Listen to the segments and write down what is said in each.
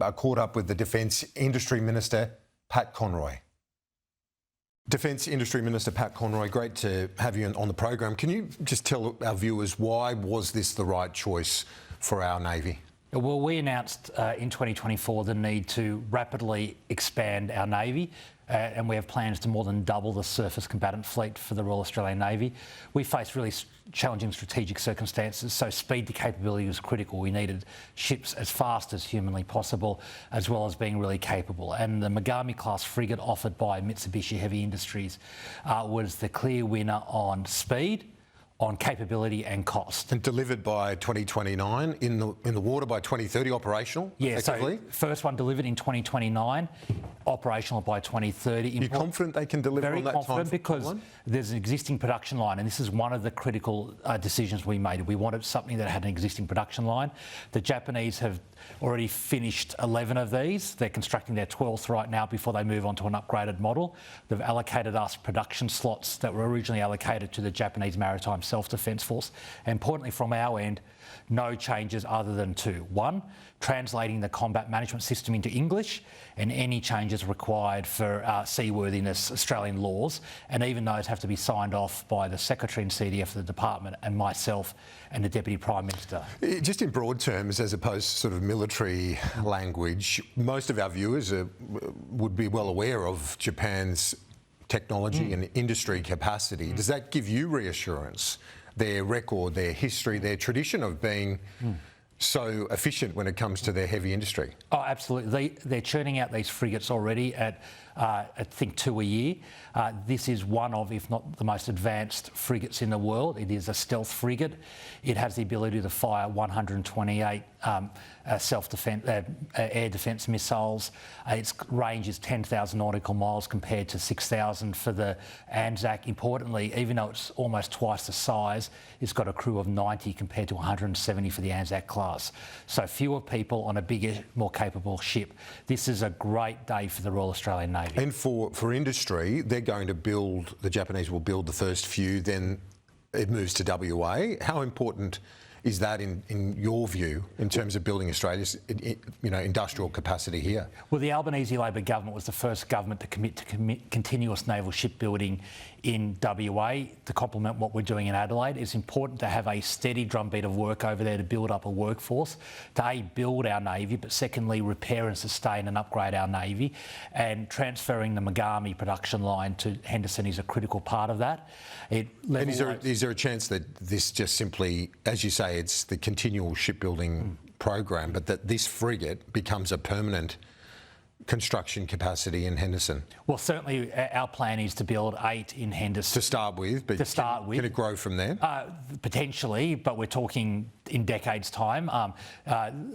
I caught up with the Defence Industry Minister Pat Conroy. Defence Industry Minister Pat Conroy, great to have you on the program. Can you just tell our viewers why was this the right choice for our Navy? Well, we announced in 2024 the need to rapidly expand our Navy, and we have plans to more than double the surface combatant fleet for the Royal Australian Navy. We face really challenging strategic circumstances, so speed to capability was critical. We needed ships as fast as humanly possible, as well as being really capable. And the Mogami-class frigate offered by Mitsubishi Heavy Industries was the clear winner on speed, on capability and cost. And delivered by 2029, in the water by 2030, operational, effectively? So first one delivered in 2029, operational by 2030. You're confident they can deliver on that time? Very confident, because there's an existing production line, and this is one of the critical decisions we made. We wanted something that had an existing production line. The Japanese have already finished 11 of these. They're constructing their 12th right now before they move on to an upgraded model. They've allocated us production slots that were originally allocated to the Japanese Maritime Self-Defence Force. And importantly, from our end, no changes other than two. One, translating the combat management system into English, and any changes required for seaworthiness Australian laws, and even those have to be signed off by the Secretary and CDF of the Department and myself and the Deputy Prime Minister. Just in broad terms, as opposed to sort of military language, most of our viewers would be well aware of Japan's technology and industry capacity. Does that give you reassurance? Their record, their history, their tradition of being so efficient when it comes to their heavy industry? Oh, absolutely. They're churning out these frigates already at, I think, 2 a year. This is one of, if not the most advanced frigates in the world. It is a stealth frigate. It has the ability to fire 128 air defence missiles. Its range is 10,000 nautical miles compared to 6,000 for the Anzac. Importantly, even though it's almost twice the size, it's got a crew of 90 compared to 170 for the Anzac class. So fewer people on a bigger, more capable ship. This is a great day for the Royal Australian Navy. And for industry, they're going to build, the Japanese will build the first few, then it moves to WA. How important is that in your view in terms of building Australia's industrial capacity here? Well, the Albanese Labor government was the first government to commit to continuous naval shipbuilding in WA to complement what we're doing in Adelaide. It's important to have a steady drumbeat of work over there to build up a workforce, to A, build our Navy, but secondly, repair and sustain and upgrade our Navy. And transferring the Mogami production line to Henderson is a critical part of that. And is there a chance that this just simply, as you say, it's the continual shipbuilding program, but that this frigate becomes a permanent construction capacity in Henderson? Well, certainly our plan is to build 8 in Henderson. To start with, but can it grow from there? Potentially, but we're talking in decades' time.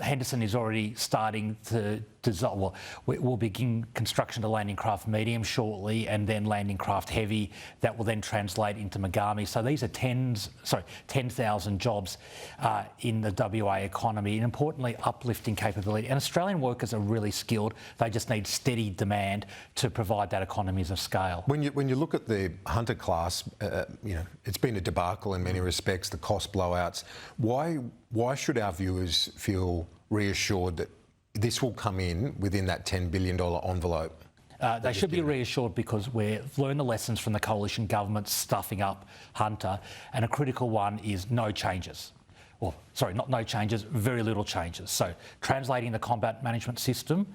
Henderson is already starting to design. Well, we'll begin construction to landing craft medium shortly, and then landing craft heavy. That will then translate into Mogami. So these are 10,000 jobs in the WA economy, and importantly, uplifting capability. And Australian workers are really skilled. They just need steady demand to provide that economies of scale. When you look at the Hunter class, it's been a debacle in many respects. The cost blowouts. Why should our viewers feel reassured that this will come in within that $10 billion envelope? They should be reassured because we've learned the lessons from the coalition government stuffing up Hunter, and a critical one is no changes. Well, sorry, not no changes, very little changes. So translating the combat management system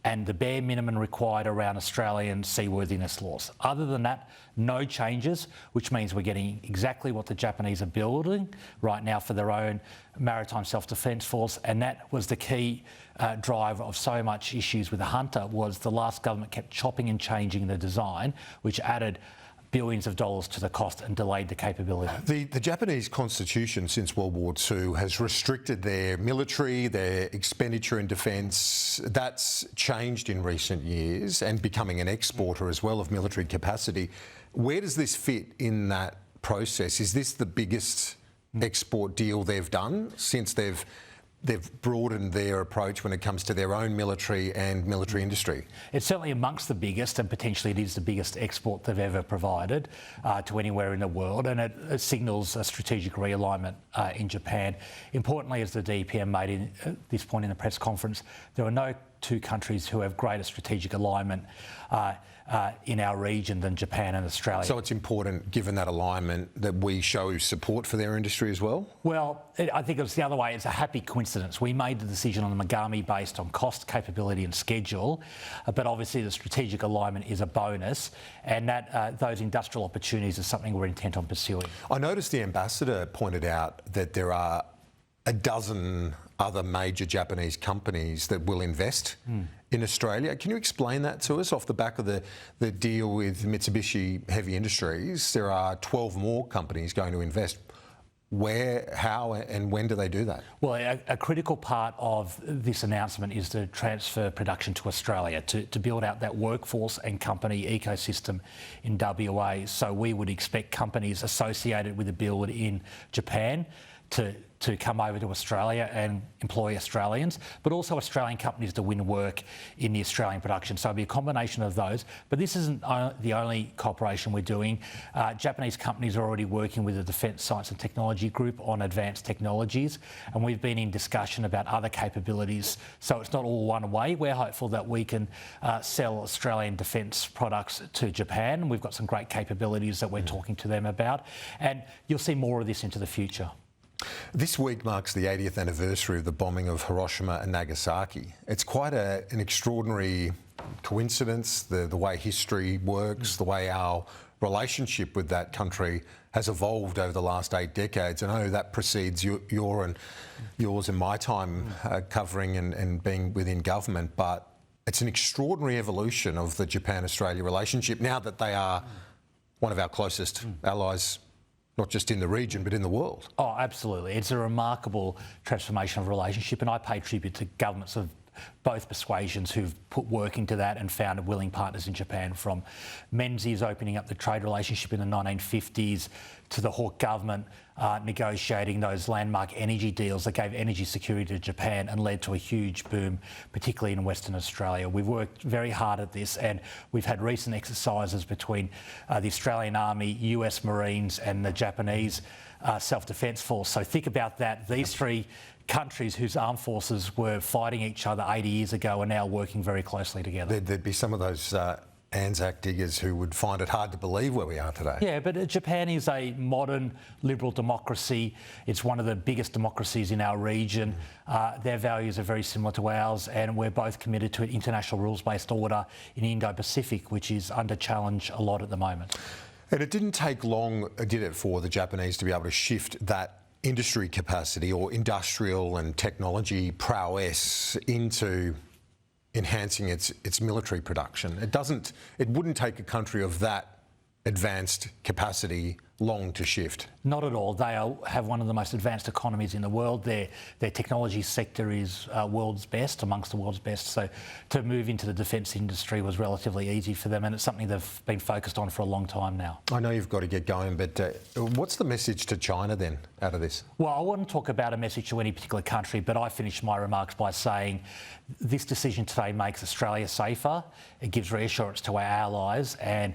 and the bare minimum required around Australian seaworthiness laws. Other than that, no changes, which means we're getting exactly what the Japanese are building right now for their own maritime self-defence force, and that was the key driver of so much issues with the Hunter. Was the last government kept chopping and changing the design, which added billions of dollars to the cost and delayed the capability. The Japanese constitution since World War II has restricted their military, their expenditure in defence. That's changed in recent years, and becoming an exporter as well of military capacity. Where does this fit in that process? Is this the biggest export deal they've done since they've broadened their approach when it comes to their own military and military industry? It's certainly amongst the biggest, and potentially it is the biggest export they've ever provided to anywhere in the world, and it signals a strategic realignment in Japan. Importantly, as the DPM made at this point in the press conference, there are no two countries who have greater strategic alignment in our region than Japan and Australia. So it's important, given that alignment, that we show support for their industry as well? Well, I think it's the other way. It's a happy coincidence. We made the decision on the Mogami based on cost, capability and schedule, but obviously the strategic alignment is a bonus, and that those industrial opportunities are something we're intent on pursuing. I noticed the ambassador pointed out that there are a dozen other major Japanese companies that will invest in Australia. Can you explain that to us? Off the back of the deal with Mitsubishi Heavy Industries, there are 12 more companies going to invest. Where, how and when do they do that? Well, a critical part of this announcement is to transfer production to Australia, to build out that workforce and company ecosystem in WA. So we would expect companies associated with the build in Japan to come over to Australia and employ Australians, but also Australian companies to win work in the Australian production. So it'll be a combination of those. But this isn't the only cooperation we're doing. Japanese companies are already working with the Defence Science and Technology Group on advanced technologies, and we've been in discussion about other capabilities. So it's not all one way. We're hopeful that we can sell Australian defence products to Japan. We've got some great capabilities that we're talking to them about, and you'll see more of this into the future. This week marks the 80th anniversary of the bombing of Hiroshima and Nagasaki. It's quite an extraordinary coincidence, the way history works, the way our relationship with that country has evolved over the last 8 decades. I know that precedes yours and my time covering and being within government, but it's an extraordinary evolution of the Japan-Australia relationship now that they are one of our closest allies, not just in the region, but in the world. Oh, absolutely. It's a remarkable transformation of relationship, and I pay tribute to governments of both persuasions who've put work into that and found willing partners in Japan, from Menzies opening up the trade relationship in the 1950s to the Hawke government negotiating those landmark energy deals that gave energy security to Japan and led to a huge boom, particularly in Western Australia. We've worked very hard at this, and we've had recent exercises between the Australian Army, US Marines and the Japanese Self-Defence Force. So think about that. These three countries whose armed forces were fighting each other 80 years ago are now working very closely together. There'd be some of those Anzac diggers who would find it hard to believe where we are today. Yeah, but Japan is a modern liberal democracy. It's one of the biggest democracies in our region. Their values are very similar to ours, and we're both committed to an international rules-based order in Indo-Pacific, which is under challenge a lot at the moment. And it didn't take long, did it, for the Japanese to be able to shift that industry capacity or industrial and technology prowess into enhancing its military production? It wouldn't take a country of that advanced capacity long to shift. Not at all. They have one of the most advanced economies in the world. Their technology sector is world's best, amongst the world's best. So to move into the defence industry was relatively easy for them, and it's something they've been focused on for a long time now. I know you've got to get going, but what's the message to China then out of this? Well, I wouldn't talk about a message to any particular country, but I finished my remarks by saying this decision today makes Australia safer. It gives reassurance to our allies and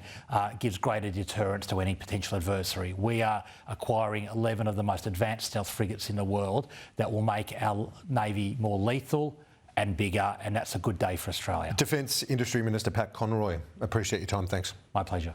gives greater deterrence to any potential adversary. We are acquiring 11 of the most advanced stealth frigates in the world that will make our Navy more lethal and bigger, and that's a good day for Australia. Defence Industry Minister Pat Conroy, appreciate your time. Thanks. My pleasure.